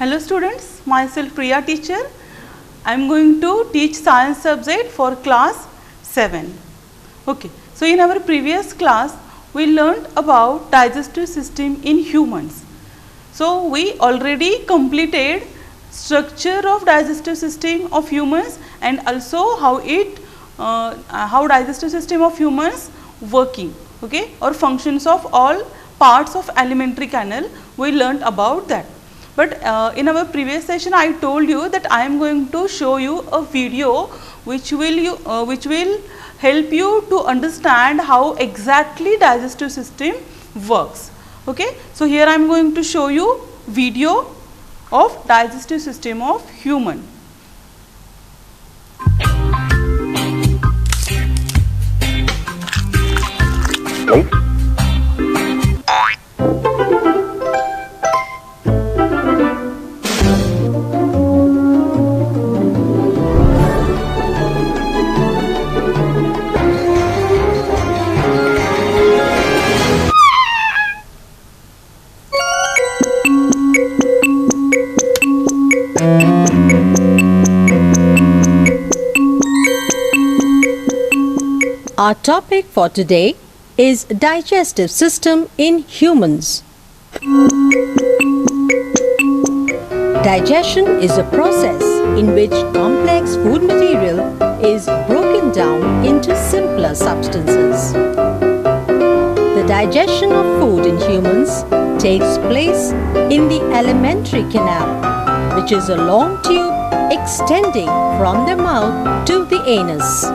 Hello students, myself Priya teacher. I am going to teach science subject for class 7. Okay. So in our previous class we learned about digestive system in humans. So we already completed structure of digestive system of humans and also how digestive system of humans working, okay, or functions of all parts of alimentary canal. We learned about that. But in our previous session I told you that I am going to show you a video which will help you to understand how exactly digestive system works. Okay. So here I am going to show you video of digestive system of human. Our topic for today is digestive system in humans. Digestion is a process in which complex food material is broken down into simpler substances. The digestion of food in humans takes place in the alimentary canal, which is a long tube extending from the mouth to the anus.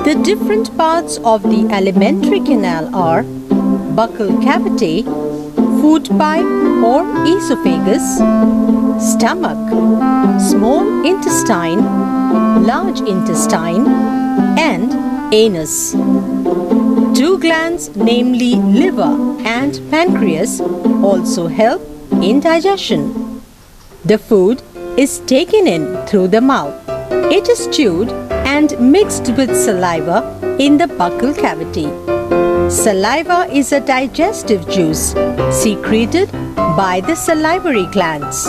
The different parts of the alimentary canal are buccal cavity, food pipe or esophagus, stomach, small intestine, large intestine, and anus. Two glands, namely liver and pancreas, also help in digestion. The food is taken in through the mouth. It is chewed and mixed with saliva in the buccal cavity. Saliva is a digestive juice secreted by the salivary glands.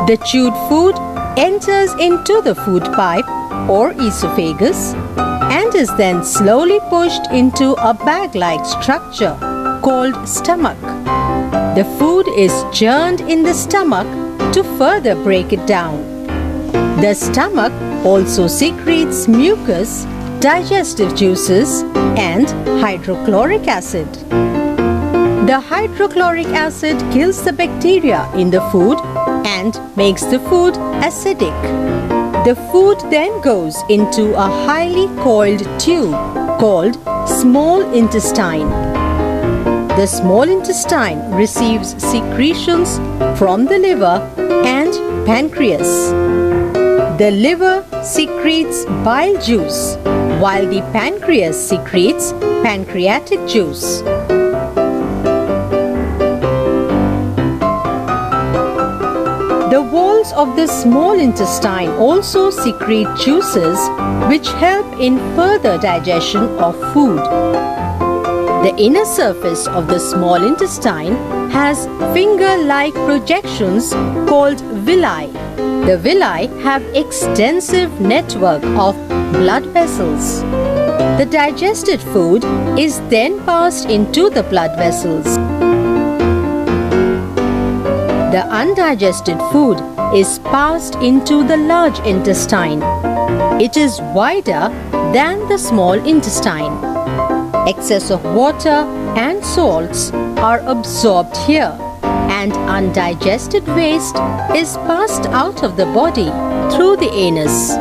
The chewed food enters into the food pipe or esophagus and is then slowly pushed into a bag-like structure called stomach. The food is churned in the stomach to further break it down. The stomach also secretes mucus, digestive juices, and hydrochloric acid. The hydrochloric acid kills the bacteria in the food and makes the food acidic. The food then goes into a highly coiled tube called small intestine. The small intestine receives secretions from the liver and pancreas. The liver secretes bile juice, while the pancreas secretes pancreatic juice. The walls of the small intestine also secrete juices which help in further digestion of food. The inner surface of the small intestine has finger-like projections called villi. The villi have extensive network of blood vessels. The digested food is then passed into the blood vessels. The undigested food is passed into the large intestine. It is wider than the small intestine. Excess of water and salts are absorbed here, and undigested waste is passed out of the body through the anus.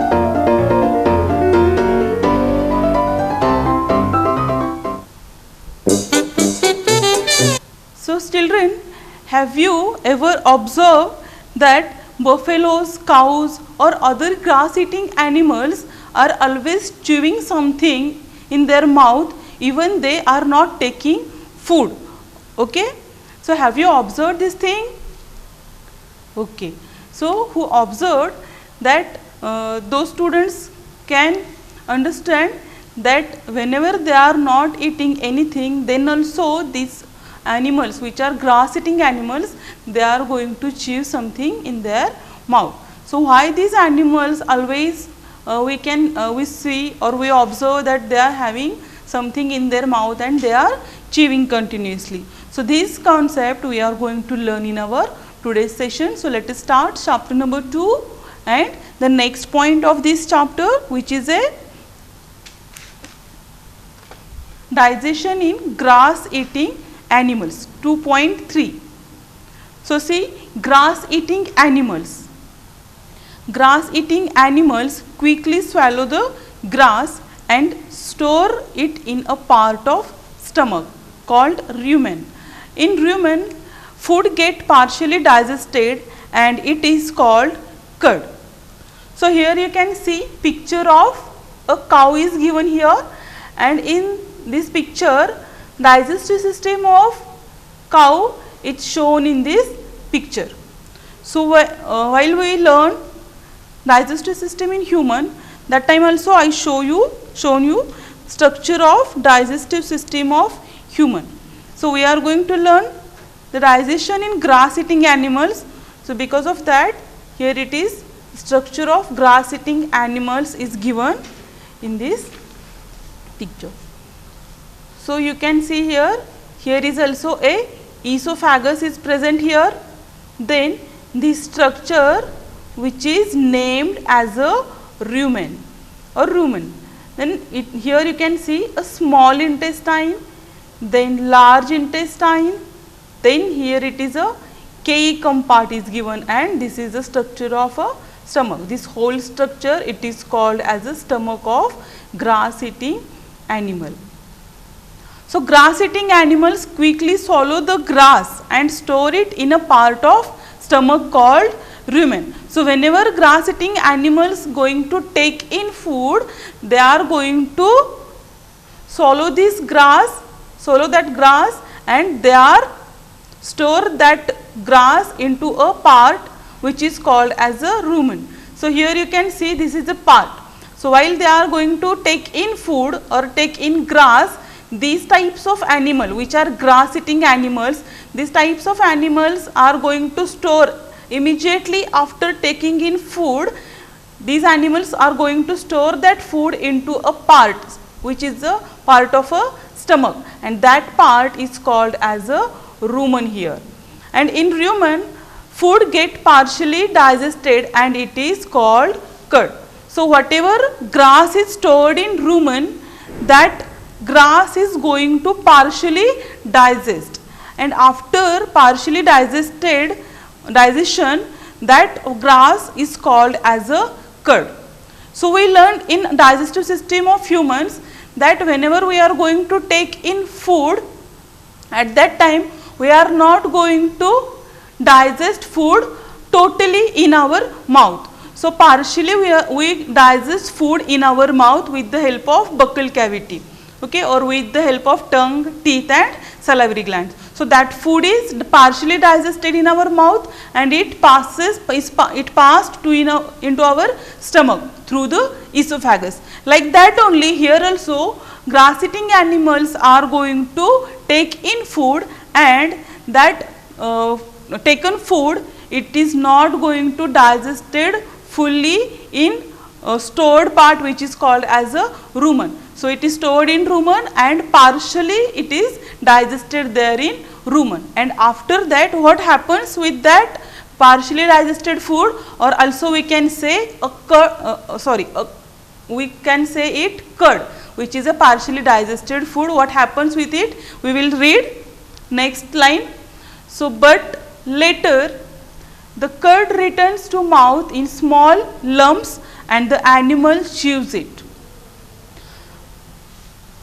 So children, have you ever observed that buffaloes, cows or other grass eating animals are always chewing something in their mouth even they are not taking food? Okay. So have you observed this thing? Okay. So who observed that those students can understand that whenever they are not eating anything, then also these animals which are grass eating animals, they are going to chew something in their mouth. So why these animals always we see or we observe that they are having something in their mouth and they are chewing continuously. So this concept we are going to learn in our today's session. So let us start chapter number 2 and the next point of this chapter, which is a digestion in grass eating animals, 2.3. So see, grass eating animals. Grass eating animals quickly swallow the grass and store it in a part of stomach called rumen. In rumen, food get partially digested and it is called curd. So here you can see picture of a cow is given here, and in this picture digestive system of cow is shown in this picture. So while we learn digestive system in human, that time also I shown you structure of digestive system of human. So we are going to learn the digestion in grass eating animals. So because of that, here it is, structure of grass eating animals is given in this picture. So you can see here is also a esophagus is present here. Then the structure which is named as a rumen or rumen. Then here you can see a small intestine, then large intestine, then here it is a caecum part is given, and this is the structure of a stomach. This whole structure it is called as a stomach of grass eating animal. So grass eating animals quickly swallow the grass and store it in a part of stomach called rumen. So whenever grass eating animals going to take in food, they are going to swallow that grass, and they are store that grass into a part which is called as a rumen. So here you can see this is a part. So while they are going to take in food or take in grass, these types of animal which are grass eating animals, these types of animals are going to store immediately after taking in food. These animals are going to store that food into a part which is a part of a stomach, and that part is called as a rumen here. And in rumen, food get partially digested and it is called curd. So whatever grass is stored in rumen, that grass is going to partially digest, and after partially digestion, that grass is called as a curd. So we learned in digestive system of humans that whenever we are going to take in food, at that time we are not going to digest food totally in our mouth. So partially we digest food in our mouth with the help of buccal cavity, okay, or with the help of tongue, teeth and salivary glands. So that food is partially digested in our mouth and it passed into our stomach through the esophagus. Like that only here also grass eating animals are going to take in food, and that taken food, it is not going to digested fully in stored part which is called as a rumen. So it is stored in rumen and partially it is digested there in rumen, and after that what happens with that partially digested food, or also we can say we can say it curd, which is a partially digested food. What happens with it? We will read next line. So but later the curd returns to mouth in small lumps and the animal chews it.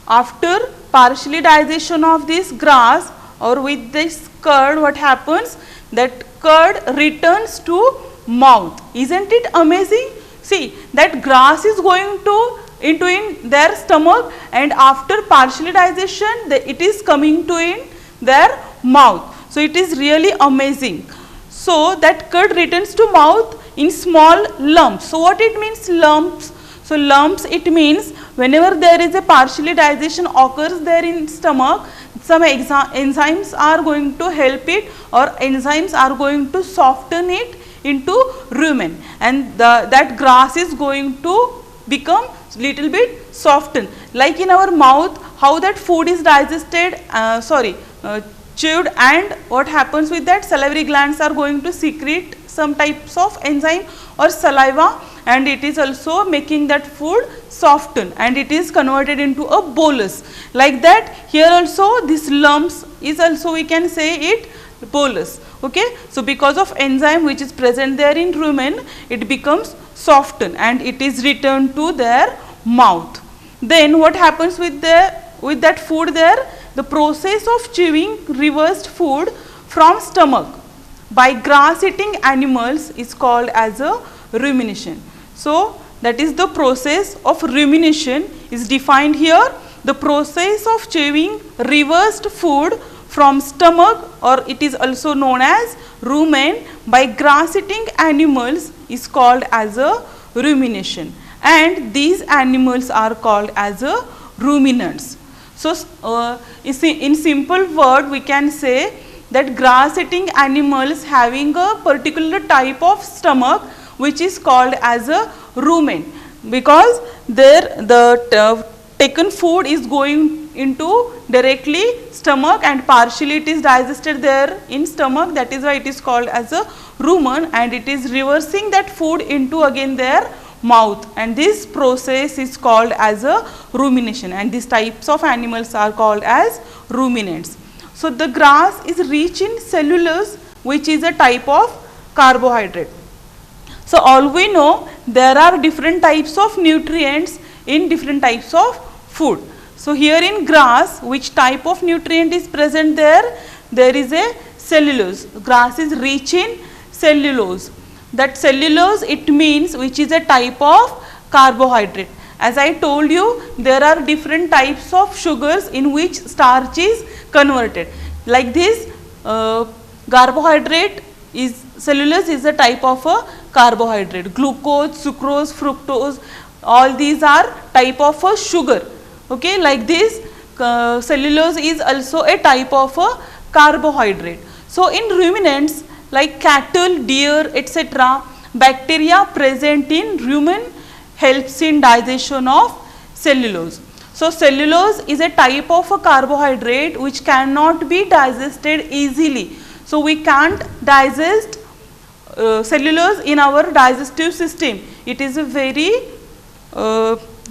After partially digestion of this grass or with this curd, what happens? That curd returns to mouth. Isn't it amazing? See, that grass is going to in their stomach, and after partially digestion it is coming to in their mouth. So it is really amazing. So that curd returns to mouth in small lumps. So what it means lumps? So lumps, it means whenever there is a partially digestion occurs there in stomach, some enzymes are going to help it, or enzymes are going to soften it into rumen, and that grass is going to become little bit softened. Like in our mouth, how that food is digested, chewed, and what happens with that, salivary glands are going to secrete some types of enzyme or saliva, and it is also making that food soften, and it is converted into a bolus. Like that, here also this lumps is also, we can say it, bolus. Okay. So, because of enzyme which is present there in rumen, it becomes softened and it is returned to their mouth. Then what happens with that food there? The process of chewing reversed food from stomach by grass eating animals is called as a rumination. So, that is the process of rumination is defined here. The process of chewing reversed food from stomach, or it is also known as rumen, by grass eating animals is called as a rumination, and these animals are called as a ruminants. So, in simple word we can say that grass eating animals having a particular type of stomach which is called as a rumen, because the taken food is going into directly stomach and partially it is digested there in stomach, that is why it is called as a rumen, and it is reversing that food into again their mouth, and this process is called as a rumination, and these types of animals are called as ruminants. So, the grass is rich in cellulose, which is a type of carbohydrate. So, all we know, there are different types of nutrients in different types of food. So, here in grass, which type of nutrient is present there? There is a cellulose. Grass is rich in cellulose. That cellulose, it means which is a type of carbohydrate. As I told you, there are different types of sugars in which starch is converted. Like this, carbohydrate is, cellulose is a type of a carbohydrate. Glucose, sucrose, fructose, all these are type of a sugar. Okay, like this, cellulose is also a type of a carbohydrate. So, in ruminants like cattle, deer, etc., bacteria present in rumen helps in digestion of cellulose. So, cellulose is a type of a carbohydrate which cannot be digested easily. So, we can't digest cellulose in our digestive system. It is a very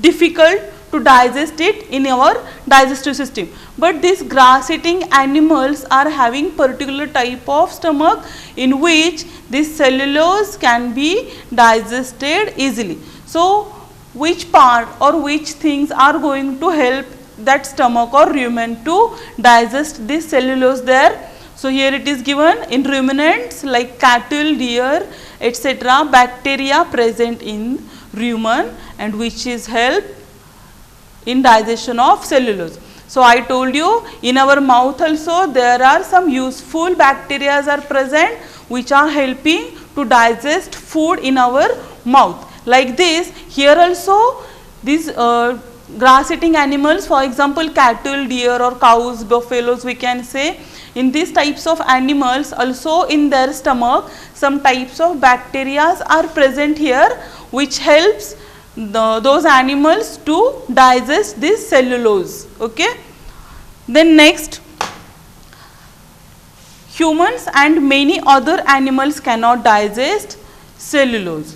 difficult to digest it in our digestive system. But these grass eating animals are having particular type of stomach in which this cellulose can be digested easily. So, which part or which things are going to help that stomach or rumen to digest this cellulose there? So, here it is given in ruminants like cattle, deer, etc., bacteria present in rumen and which is help in digestion of cellulose. So, I told you in our mouth also there are some useful bacteria are present which are helping to digest food in our mouth. Like this, here also these grass eating animals, for example cattle, deer or cows, buffaloes, we can say, in these types of animals also in their stomach some types of bacteria are present here which helps those animals to digest this cellulose. Okay. Then next, humans and many other animals cannot digest cellulose.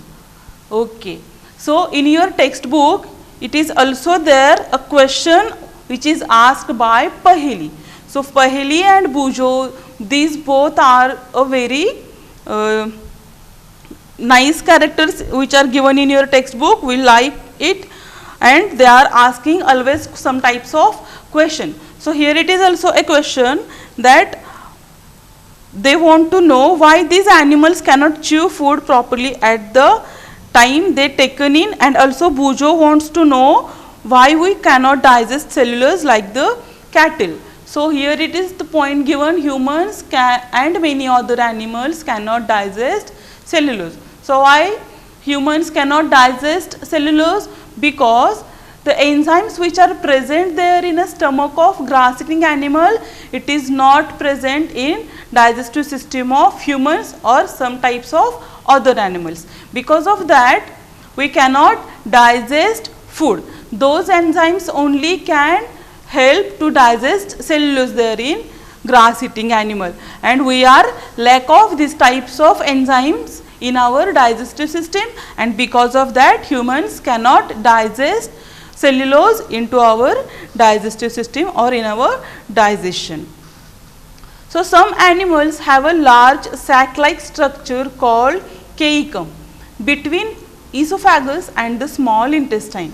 Okay. So, in your textbook it is also there a question which is asked by Paheli. So, Paheli and Bujo, these both are a very nice characters which are given in your textbook. We like it, and they are asking always some types of question. So, here it is also a question that they want to know why these animals cannot chew food properly at the time they taken in, and also Bujo wants to know why we cannot digest cellulose like the cattle. So, here it is the point given, humans and many other animals cannot digest cellulose. So, why humans cannot digest cellulose? Because the enzymes which are present there in a stomach of grass eating animal, it is not present in digestive system of humans or some types of other animals. Because of that, we cannot digest food. Those enzymes only can help to digest cellulose there in grass eating animal, and we are lack of these types of enzymes in our digestive system, and because of that humans cannot digest cellulose into our digestive system or in our digestion. So, some animals have a large sac like structure called caecum between esophagus and the small intestine.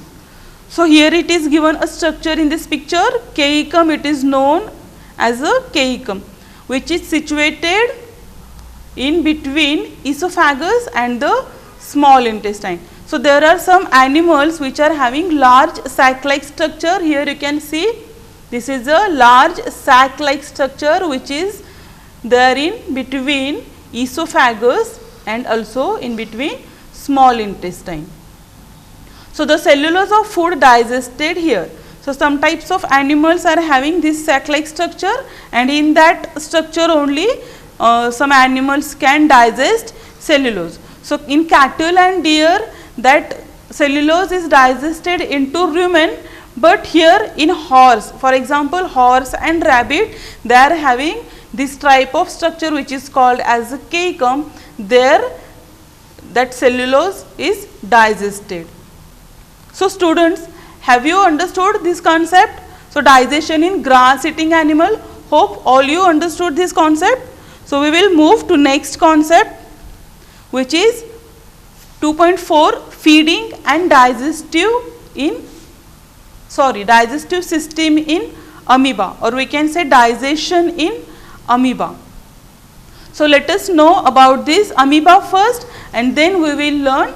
So, here it is given a structure in this picture, caecum, it is known as a caecum, which is situated in between esophagus and the small intestine. So, there are some animals which are having large sac like structure. Here you can see this is a large sac like structure which is there in between esophagus and also in between small intestine. So, the cellulose of food digested here. So, some types of animals are having this sac like structure, and in that structure only some animals can digest cellulose. So, in cattle and deer that cellulose is digested into rumen, but here in horse, for example horse and rabbit, they are having this type of structure which is called as a caecum. There that cellulose is digested. So, students, have you understood this concept? So, digestion in grass eating animal, hope all you understood this concept. So, we will move to next concept, which is 2.4, feeding and digestive system in amoeba, or we can say digestion in amoeba. So, let us know about this amoeba first, and then we will learn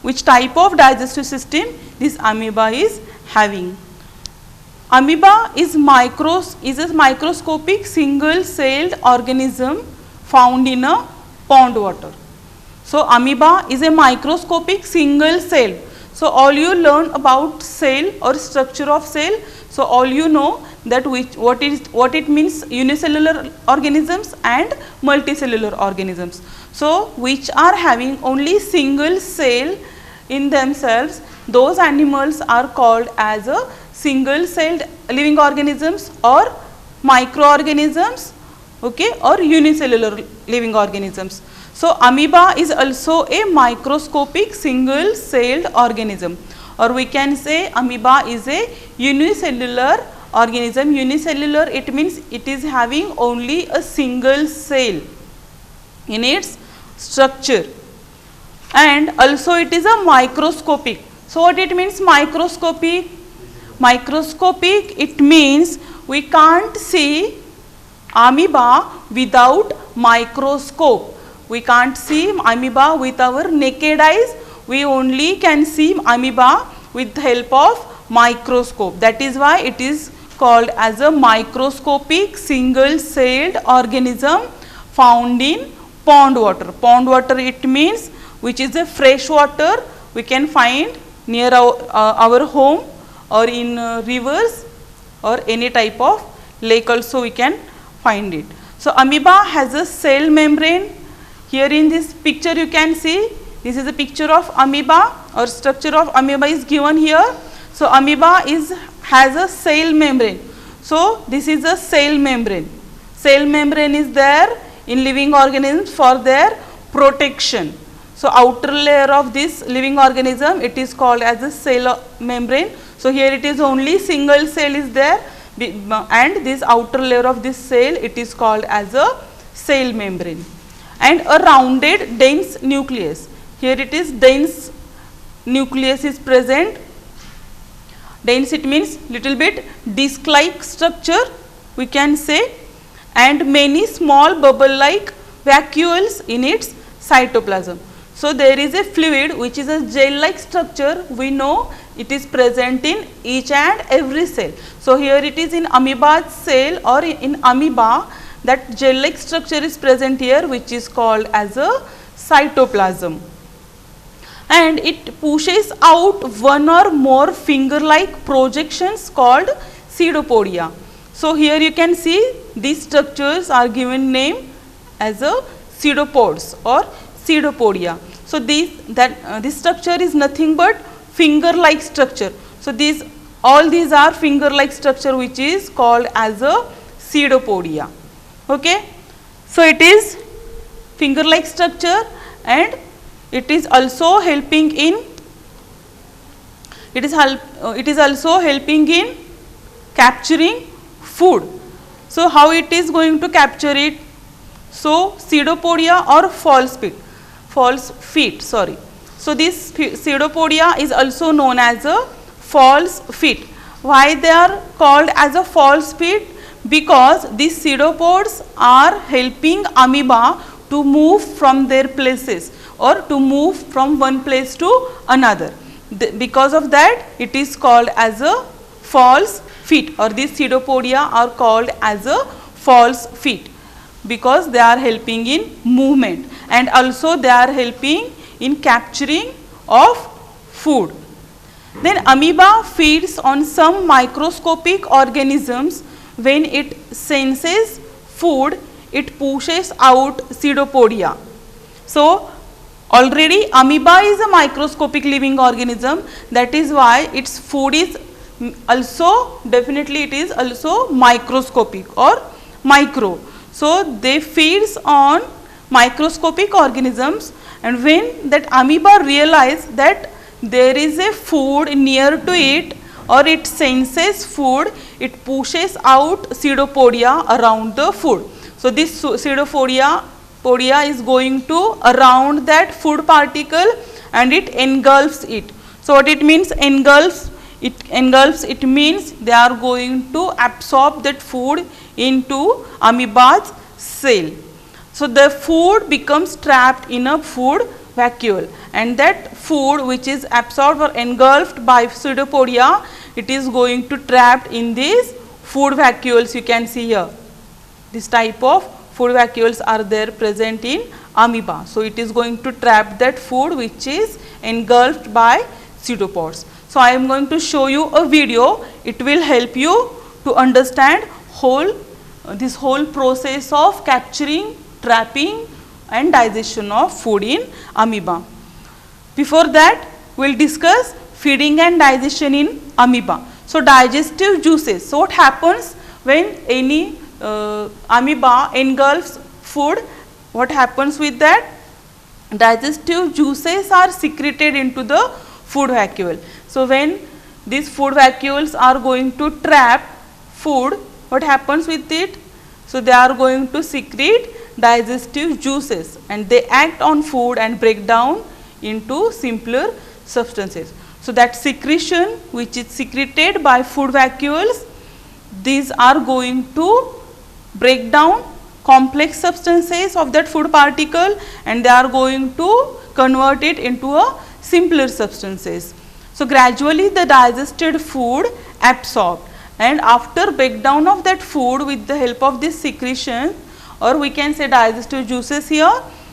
which type of digestive system this amoeba is having. Amoeba is a microscopic single celled organism found in a pond water. So, amoeba is a microscopic single cell. So, all you learn about cell or structure of cell. So, all you know that what it means unicellular organisms and multicellular organisms. So, which are having only single cell in themselves, those animals are called as a single celled living organisms or microorganisms, okay, or unicellular living organisms. So, amoeba is also a microscopic single celled organism, or we can say amoeba is a unicellular organism. Unicellular, it means it is having only a single cell in its structure, and also it is a microscopic. So, what it means microscopic? Microscopic, it means we can't see amoeba without microscope. We can't see amoeba with our naked eyes, we only can see amoeba with the help of microscope. That is why it is called as a microscopic single celled organism found in pond water. Pond water, it means which is a fresh water we can find near our home or in rivers or any type of lake also we can find it. So, amoeba has a cell membrane. Here in this picture you can see, this is a picture of amoeba, or structure of amoeba is given here. So, amoeba has a cell membrane. So, this is a cell membrane. Cell membrane is there in living organisms for their protection. So, outer layer of this living organism, it is called as a cell membrane. So, here it is only single cell is there, and this outer layer of this cell, it is called as a cell membrane, and a rounded dense nucleus. Here it is dense nucleus is present. Dense, it means little bit disc like structure we can say, and many small bubble like vacuoles in its cytoplasm. So, there is a fluid which is a gel like structure, we know it is present in each and every cell. So, here it is in amoeba cell or in amoeba, that gel like structure is present here which is called as a cytoplasm. and it pushes out one or more finger-like projections called pseudopodia. So here you can see these structures are given name as a pseudopods or pseudopodia. So this structure is nothing but finger-like structure. So all these are finger-like structure which is called as a pseudopodia. Okay. So it is finger-like structure and it is also helping in capturing food. So how it is going to capture it? So pseudopodia or false feet. So this pseudopodia is also known as a false feet. Why they are called as a false feet? Because these pseudopods are helping amoeba to move from their places or to move from one place to another. Because of that it is called as a false feet, or these pseudopodia are called as a false feet because they are helping in movement and also they are helping in capturing of food. Then amoeba feeds on some microscopic organisms. When it senses food, it pushes out pseudopodia. So already amoeba is a microscopic living organism, that is why its food is also definitely it is also microscopic or micro. So they feeds on microscopic organisms, and when that amoeba realize that there is a food near to it or it senses food, it pushes out pseudopodia around the food. So this pseudopodia is going to around that food particle and it engulfs it. So what it means engulfs? It means they are going to absorb that food into amoeba's cell. So the food becomes trapped in a food vacuole, and that food which is absorbed or engulfed by pseudopodia, it is going to trapped in these food vacuoles. You can see here this type of food vacuoles are there present in amoeba. So it is going to trap that food which is engulfed by pseudopods. So I am going to show you a video. It will help you to understand this whole process of capturing, trapping and digestion of food in amoeba. Before that, we will discuss feeding and digestion in amoeba. So digestive juices. So what happens when any amoeba engulfs food? What happens with that? Digestive juices are secreted into the food vacuole. So when these food vacuoles are going to trap food, what happens with it? So they are going to secrete digestive juices and they act on food and break down into simpler substances. So that secretion which is secreted by food vacuoles, these are going to break down complex substances of that food particle and they are going to convert it into a simpler substances. So gradually the digested food absorbed, and after breakdown of that food with the help of this secretion, or we can say digestive juices here,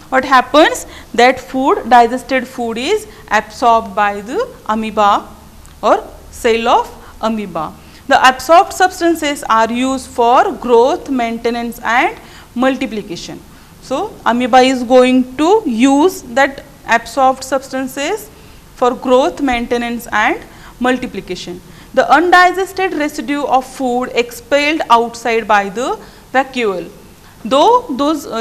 what happens? That digested food is absorbed by the amoeba or cell of amoeba. The absorbed substances are used for growth, maintenance and multiplication. So amoeba is going to use that absorbed substances for growth, maintenance and multiplication. The undigested residue of food expelled outside by the vacuole. Though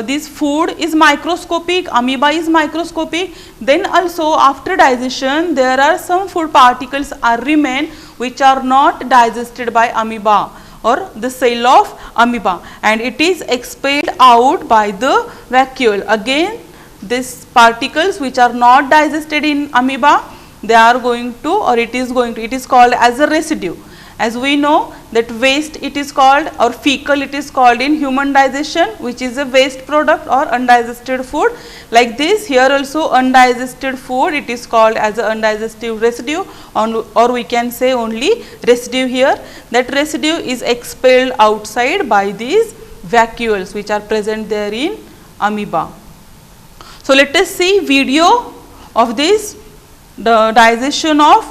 this food is microscopic, amoeba is microscopic, then also after digestion there are some food particles remain which are not digested by amoeba or the cell of amoeba, and it is expelled out by the vacuole. Again these particles which are not digested in amoeba, they are going to, or it is called as a residue. As we know that waste it is called, or fecal it is called in human digestion, which is a waste product or undigested food. Like this, here also undigested food, it is called as a undigested residue, or we can say only residue here. That residue is expelled outside by these vacuoles which are present there in amoeba. So let us see video of this the digestion of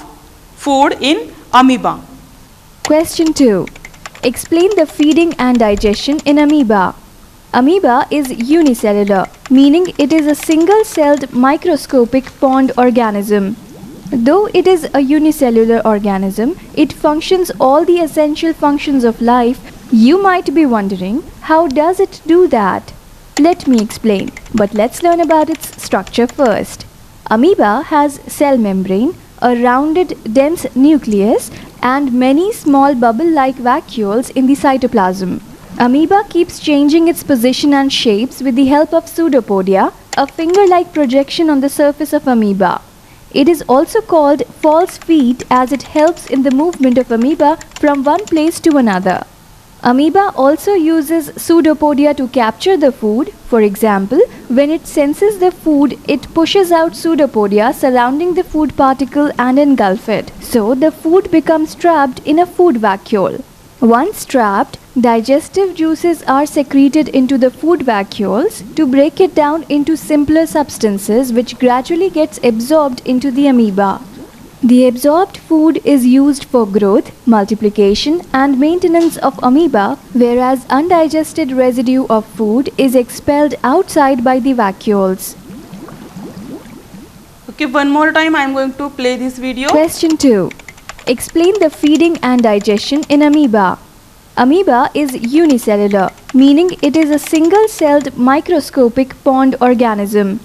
food in amoeba. Question 2. Explain the feeding and digestion in amoeba. Amoeba is unicellular, meaning it is a single-celled microscopic pond organism. Though it is a unicellular organism, it functions all the essential functions of life. You might be wondering, how does it do that? Let me explain, but let's learn about its structure first. Amoeba has cell membrane, a rounded dense nucleus, and many small bubble-like vacuoles in the cytoplasm. Amoeba keeps changing its position and shapes with the help of pseudopodia, a finger-like projection on the surface of amoeba. It is also called false feet as it helps in the movement of amoeba from one place to another. Amoeba also uses pseudopodia to capture the food. For example, when it senses the food, it pushes out pseudopodia surrounding the food particle and engulf it. So the food becomes trapped in a food vacuole. Once trapped, digestive juices are secreted into the food vacuoles to break it down into simpler substances which gradually gets absorbed into the amoeba. The absorbed food is used for growth, multiplication and maintenance of amoeba, whereas undigested residue of food is expelled outside by the vacuoles. Okay, one more time I am going to play this video. Question 2. Explain the feeding and digestion in amoeba. Amoeba is unicellular, meaning it is a single-celled microscopic pond organism.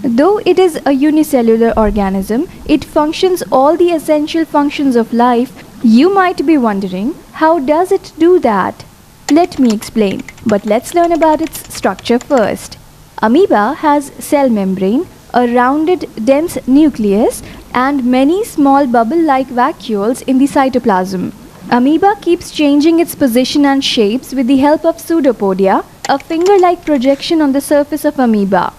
Though it is a unicellular organism, it functions all the essential functions of life. You might be wondering, how does it do that? Let me explain, but let's learn about its structure first. Amoeba has cell membrane, a rounded dense nucleus, and many small bubble-like vacuoles in the cytoplasm. Amoeba keeps changing its position and shapes with the help of pseudopodia, a finger-like projection on the surface of amoeba.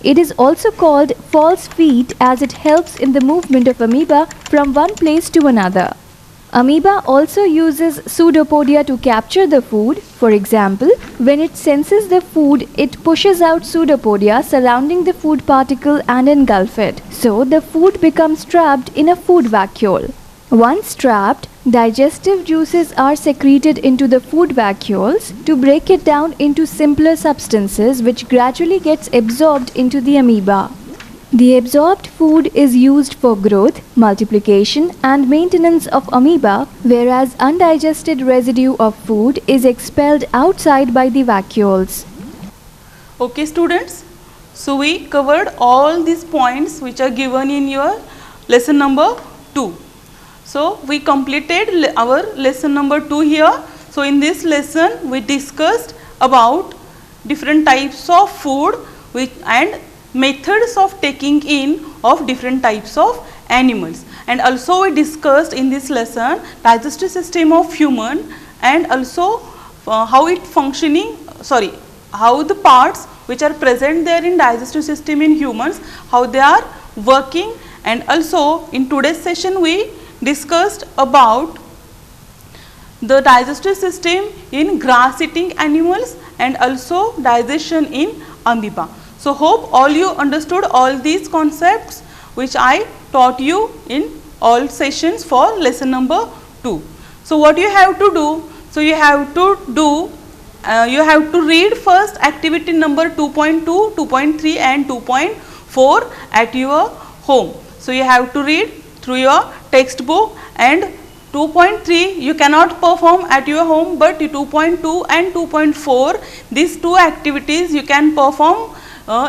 It is also called false feet as it helps in the movement of amoeba from one place to another. Amoeba also uses pseudopodia to capture the food. For example, when it senses the food, it pushes out pseudopodia surrounding the food particle and engulf it. So the food becomes trapped in a food vacuole. Once trapped, digestive juices are secreted into the food vacuoles to break it down into simpler substances which gradually gets absorbed into the amoeba. The absorbed food is used for growth, multiplication and maintenance of amoeba, whereas undigested residue of food is expelled outside by the vacuoles. Okay students, so we covered all these points which are given in your lesson number 2. So we completed our lesson number 2 here. So in this lesson we discussed about different types of food and methods of taking in of different types of animals, and also we discussed in this lesson digestive system of human and also how the parts which are present there in digestive system in humans, how they are working, and also in today's session we discussed about the digestive system in grass eating animals and also digestion in amoeba. So hope all you understood all these concepts which I taught you in all sessions for lesson number 2. So what you have to do? So you have to read first activity number 2.2, 2.3 and 2.4 at your home. So you have to read through your textbook, and 2.3 you cannot perform at your home, but 2.2 and 2.4 these two activities you can perform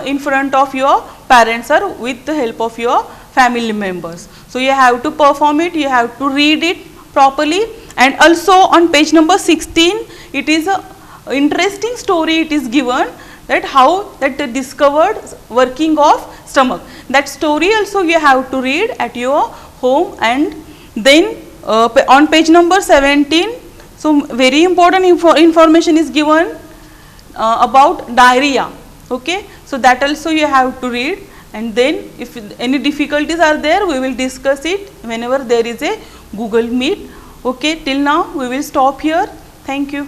in front of your parents or with the help of your family members. So you have to perform it, you have to read it properly, and also on page number 16 it is a interesting story it is given that how that discovered working of stomach. That story also you have to read at your home. And then on page number 17, so very important information is given about diarrhea. Okay, so that also you have to read, and then if any difficulties are there we will discuss it whenever there is a Google Meet. Okay, till now we will stop here. Thank you.